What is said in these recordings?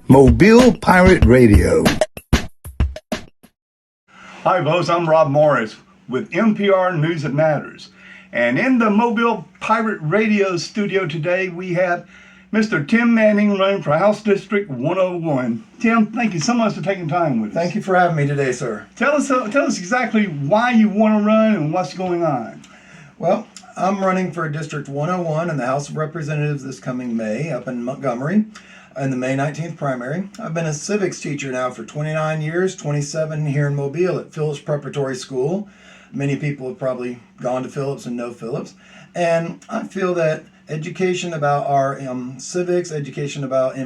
Mobile Pirate Radio. Hi, folks. I'm Rob Morris with NPR News That Matters. And in the Mobile Pirate Radio studio today, we have Mr. Tim Manning running for House District 101. Tim, thank you so much for taking time with us. Thank you for having me today, sir. Tell us exactly why you want to run and what's going on. Well, I'm running for District 101 in the House of Representatives this coming May up in Montgomery in the May 19th primary. I've been a civics teacher now for 29 years, 27 here in Mobile at Phillips Preparatory School. Many people have probably gone to Phillips and know Phillips. And I feel that education about our civics, education about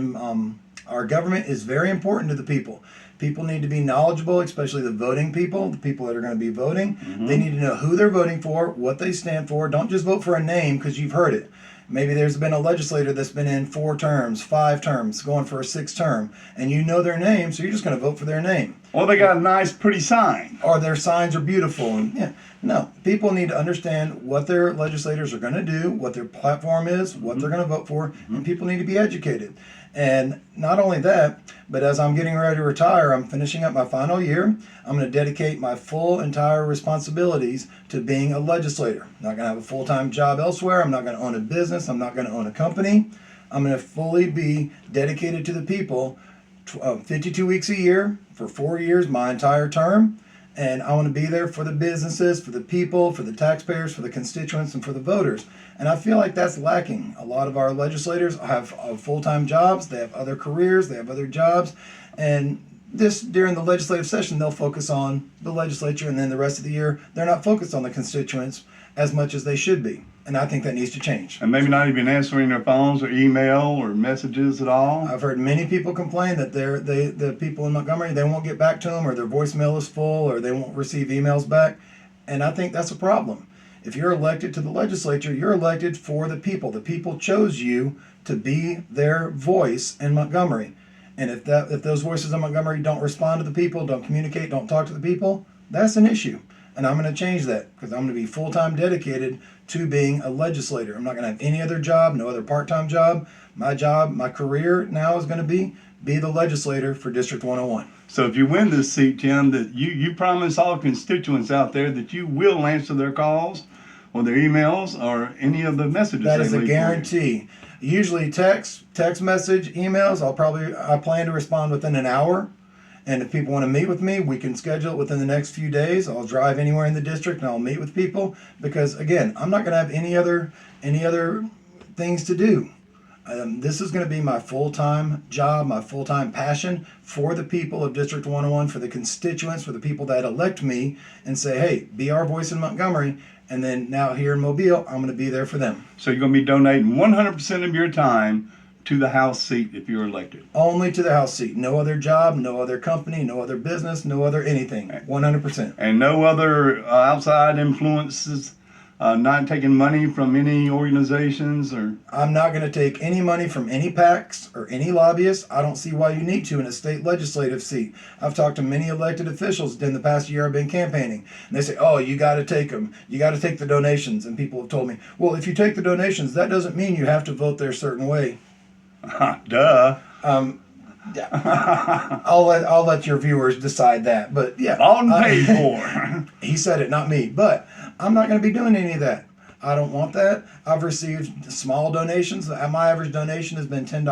our government is very important to the people. People need to be knowledgeable, especially the voting people, the people that are going to be voting. Mm-hmm. They need to know who they're voting for, what they stand for. Don't just vote for a name because you've heard it. Maybe there's been a legislator that's been in 4 terms, 5 terms, going for a 6th term, and you know their name, so you're just going to vote for their name. Or they got a nice, pretty sign. Or their signs are beautiful. And no, people need to understand what their legislators are going to do, what their platform is, what they're going to vote for, and people need to be educated. And not only that, but as I'm getting ready to retire, I'm finishing up my final year. I'm going to dedicate my entire responsibilities to being a legislator. I'm not going to have a full-time job elsewhere. I'm not going to own a business. I'm not going to own a company. I'm going to fully be dedicated to the people 52 weeks a year for 4 years, my entire term. And I want to be there for the businesses, for the people, for the taxpayers, for the constituents, and for the voters. And I feel like that's lacking. A lot of our legislators have full-time jobs. They have other careers. They have other jobs. And during the legislative session, they'll focus on the legislature. And then the rest of the year, they're not focused on the constituents as much as they should be. And I think that needs to change. And maybe not even answering their phones or email or messages at all. I've heard many people complain that the people in Montgomery, they won't get back to them, or their voicemail is full, or they won't receive emails back. And I think that's a problem. If you're elected to the legislature, you're elected for the people. The people chose you to be their voice in Montgomery. And if those voices in Montgomery don't respond to the people, don't communicate, don't talk to the people, that's an issue. And I'm going to change that because I'm going to be full-time dedicated to being a legislator. I'm not going to have any other job, no other part-time job. My career now is going to be the legislator for District 101. So if you win this seat, Tim, that you promise all constituents out there that you will answer their calls or their emails or any of the messages. That is a guarantee. Usually text message, emails, I plan to respond within an hour. And if people want to meet with me, we can schedule it within the next few days. I'll drive anywhere in the district and I'll meet with people because, again, I'm not going to have any other things to do. This is going to be my full-time job, my full-time passion for the people of District 101, for the constituents, for the people that elect me and say, hey, be our voice in Montgomery. And then now here in Mobile, I'm going to be there for them. So you're going to be donating 100% of your time to the House seat if you're elected? Only to the House seat. No other job, no other company, no other business, no other anything. 100%. And no other outside influences, not taking money from any organizations? Or I'm not going to take any money from any PACs or any lobbyists. I don't see why you need to in a state legislative seat. I've talked to many elected officials in the past year I've been campaigning. And they say, oh, you got to take them. You got to take the donations. And people have told me, well, if you take the donations, that doesn't mean you have to vote their certain way. Duh. I'll let your viewers decide that, but yeah. Bought and paid for. He said it, not me. But I'm not going to be doing any of that. I don't want that. I've received small donations. My average donation has been $10.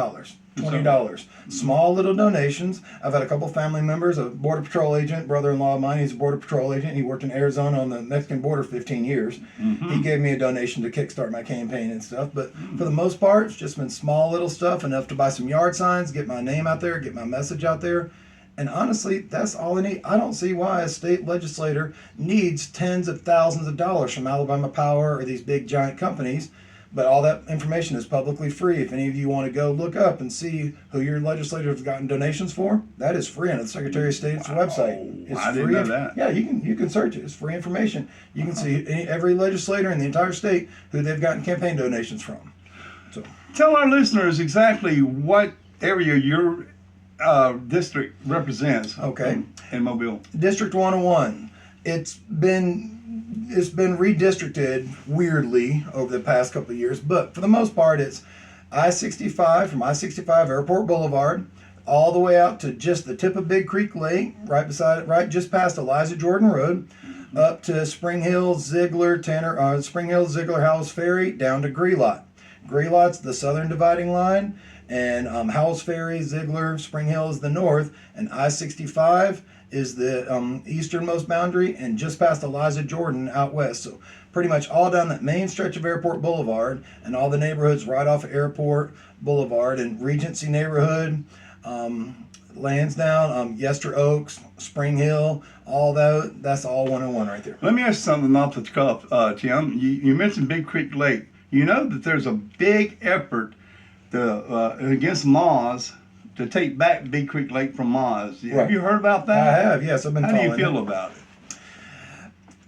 $20. Small little donations. I've had a couple family members, a Border Patrol agent, brother-in-law of mine, he's a Border Patrol agent. He worked in Arizona on the Mexican border 15 years. Mm-hmm. He gave me a donation to kickstart my campaign and stuff. But for the most part, it's just been small little stuff, enough to buy some yard signs, get my name out there, get my message out there. And honestly, that's all I need. I don't see why a state legislator needs tens of thousands of dollars from Alabama Power or these big giant companies. But all that information is publicly free. If any of you want to go look up and see who your legislator has gotten donations for, that is free on the Secretary of State's website. It's I free. Didn't know that. Yeah, you can search it. It's free information. You can see every legislator in the entire state who they've gotten campaign donations from. So tell our listeners exactly what area your district represents. Okay. In Mobile. District 101. It's been redistricted weirdly over the past couple of years, but for the most part, it's I-65 from I-65 Airport Boulevard all the way out to just the tip of Big Creek Lake, right just past Eliza Jordan Road, up to Spring Hill, Ziegler, Howells Ferry, down to Greelot. Greelot's the southern dividing line, and Howells Ferry, Ziegler, Spring Hill is the north, and I-65 is the easternmost boundary, and just past Eliza Jordan out west. So pretty much all down that main stretch of Airport Boulevard and all the neighborhoods right off Airport Boulevard and Regency neighborhood, Lansdowne, Yester Oaks, Spring Hill, all that's all 101 right there. Let me ask you something off the cuff, Tim. You mentioned Big Creek Lake. You know that there's a big effort against Moz to take back Big Creek Lake from Moz. Right. Have you heard about that? I have, yes. I've been How do you following feel it. about it?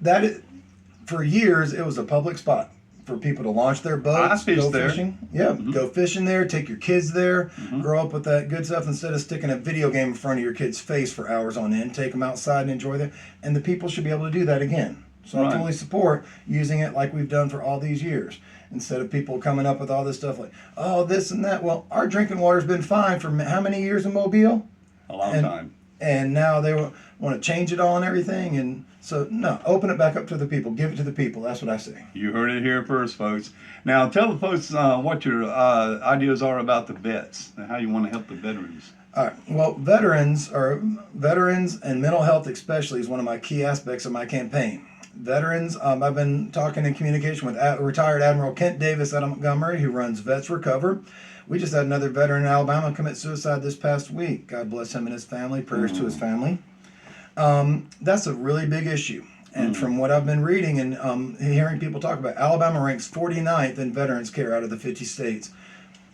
That is, for years, it was a public spot for people to launch their boats, I fished go there. fishing. Yeah, go fishing there, take your kids there, grow up with that good stuff instead of sticking a video game in front of your kid's face for hours on end. Take them outside and enjoy them. And the people should be able to do that again. So Right. I totally support using it like we've done for all these years. Instead of people coming up with all this stuff like, oh, this and that. Well, our drinking water's been fine for how many years in Mobile? A long time. And now they want to change it all and everything. And so, no, open it back up to the people. Give it to the people. That's what I say. You heard it here first, folks. Now, tell the folks what your ideas are about the vets and how you want to help the veterans. All right. Well, veterans and mental health especially is one of my key aspects of my campaign. Veterans, I've been talking in communication with retired Admiral Kent Davis out of Montgomery, who runs Vets Recover. We just had another veteran in Alabama commit suicide this past week. God bless him and his family. Prayers to his family. That's a really big issue. And from what I've been reading and hearing people talk about, Alabama ranks 49th in veterans care out of the 50 states.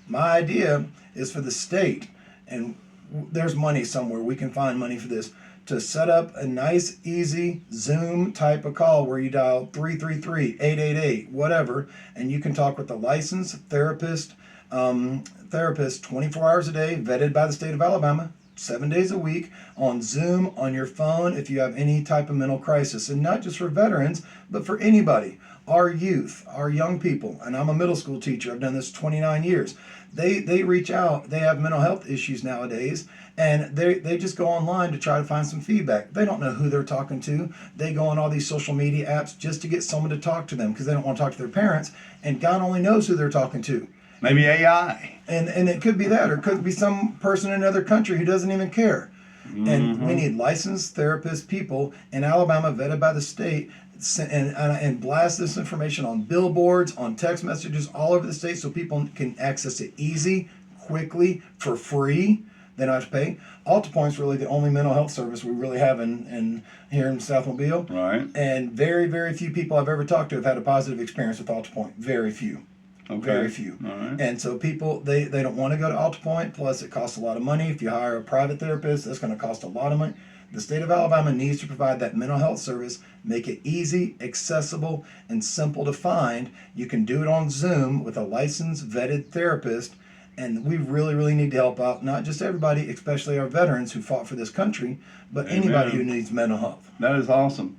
My idea is for the state, and there's money somewhere, we can find money for this, to set up a nice, easy Zoom type of call where you dial 333-888, whatever, and you can talk with a licensed therapist 24 hours a day, vetted by the state of Alabama, 7 days a week, on Zoom, on your phone, if you have any type of mental crisis. And not just for veterans, but for anybody. Our youth, our young people, and I'm a middle school teacher, I've done this 29 years. They reach out, they have mental health issues nowadays, and they just go online to try to find some feedback. They don't know who they're talking to. They go on all these social media apps just to get someone to talk to them because they don't want to talk to their parents, and God only knows who they're talking to. Maybe AI. And it could be that, or it could be some person in another country who doesn't even care. And we need licensed therapist people in Alabama vetted by the state and blast this information on billboards, on text messages all over the state so people can access it easy, quickly, for free. They don't have to pay. AltaPoint's really the only mental health service we really have in here in South Mobile. Right. And very, very few people I've ever talked to have had a positive experience with AltaPoint. Very few. Okay. Very few. All right. And so people, they don't want to go to AltaPoint. Plus, it costs a lot of money. If you hire a private therapist, that's going to cost a lot of money. The state of Alabama needs to provide that mental health service, make it easy, accessible, and simple to find. You can do it on Zoom with a licensed, vetted therapist. And we really, really need to help out, not just everybody, especially our veterans who fought for this country, but anybody who needs mental health. That is awesome.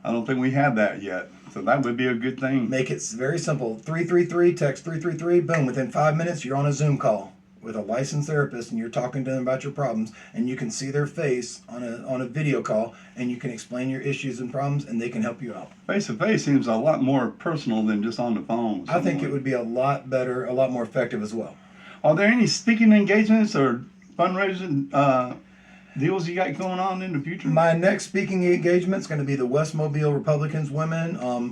I don't think we have that yet. So that would be a good thing. Make it very simple. 333, text 333, boom, within 5 minutes, you're on a Zoom call with a licensed therapist and you're talking to them about your problems, and you can see their face on a video call, and you can explain your issues and problems, and they can help you out. Face to face seems a lot more personal than just on the phone. I think it would be a lot better, a lot more effective as well. Are there any speaking engagements or fundraising deals you got going on in the future? My next speaking engagement is going to be the West Mobile Republicans women on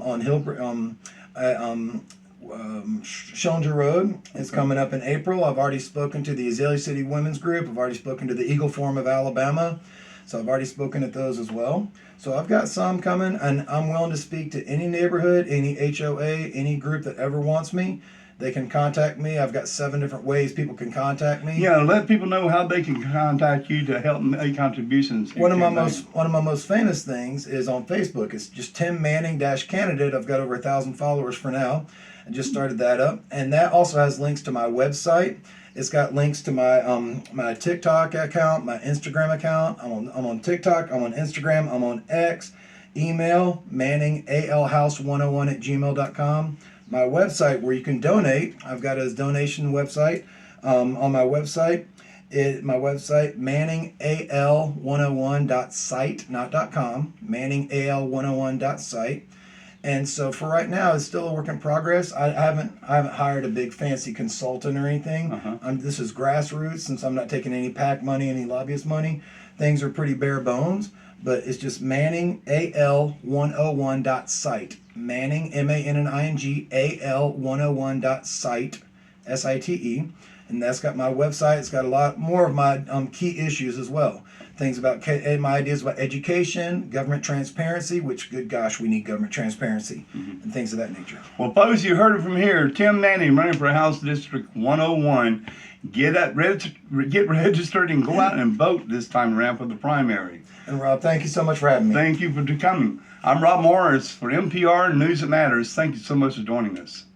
Schillinger Road. It's coming up in April. I've already spoken to the Azalea City Women's Group. I've already spoken to the Eagle Forum of Alabama. So I've already spoken at those as well. So I've got some coming, and I'm willing to speak to any neighborhood, any HOA, any group that ever wants me. They can contact me. I've got 7 different ways people can contact me. Yeah, let people know how they can contact you to help make contributions. One of my most famous things is on Facebook. It's just Tim Manning Candidate. I've got over 1,000 followers for now. I just started that up, and that also has links to my website. It's got links to my my TikTok account, my Instagram account. I'm on TikTok. I'm on Instagram. I'm on X. Email manningalhouse101@gmail.com. My website where you can donate. I've got a donation website on my website, My website, manningal101.site, not .com, manningal101.site. And so for right now, it's still a work in progress. I haven't hired a big fancy consultant or anything. This is grassroots, since I'm not taking any PAC money, any lobbyist money. Things are pretty bare bones, but it's just manningal101.site. Manning, MANNING, AL101.site, SITE. And that's got my website. It's got a lot more of my key issues as well. Things about my ideas about education, government transparency, which, good gosh, we need government transparency, and things of that nature. Well, folks, you heard it from here. Tim Manning, running for House District 101. Get registered and go out and vote this time around for the primary. And Rob, thank you so much for having me. Thank you for coming. I'm Rob Morris for NPR News That Matters. Thank you so much for joining us.